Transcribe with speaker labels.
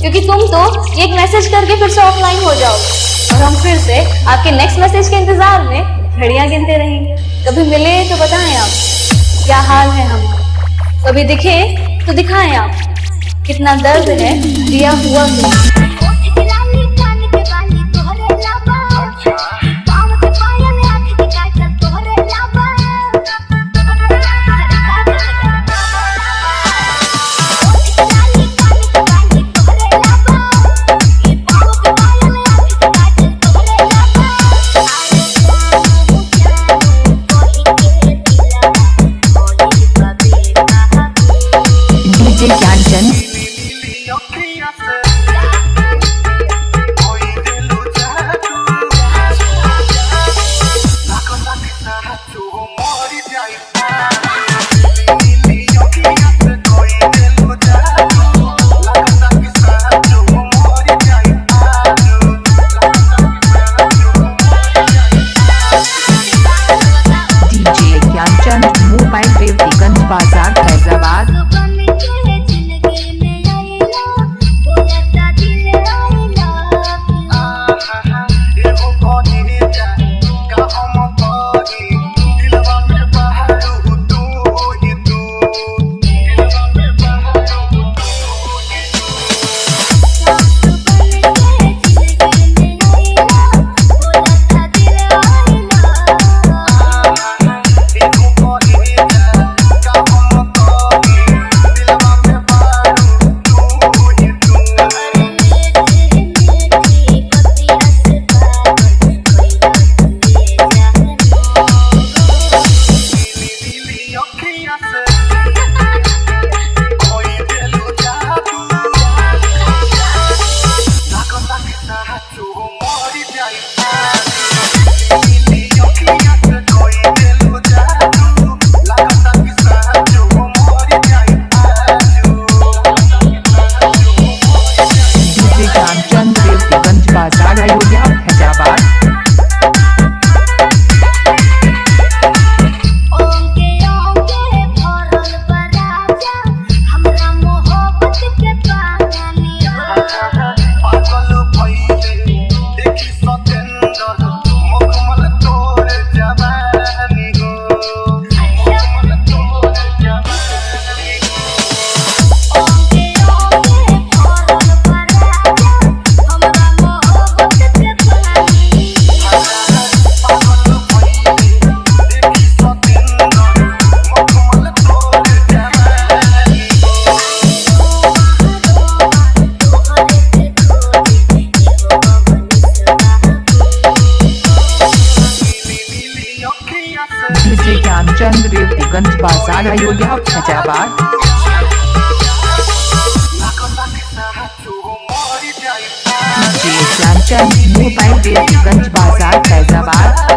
Speaker 1: क्योंकि तुम तो एक मैसेज करके फिर से ऑफलाइन हो जाओगे और हम फिर से आपके नेक्स्ट मैसेज के इंतजार में घड़ियां गिनते रहेंगे। कभी मिले तो बताएं आप क्या हाल है हमारा, कभी दिखे तो दिखाएं आप कितना दर्द है दिया हुआ है।
Speaker 2: मोबाइल देवतीगंज बाजार फैजाबाद। बाजार अयोध्या फैजाबाद। ज्ञानचंद देवतीगंज बाजार अयोध्या फैजाबाद। ज्ञानचंद मोबाइल देवतीगंज बाजार फैजाबाद।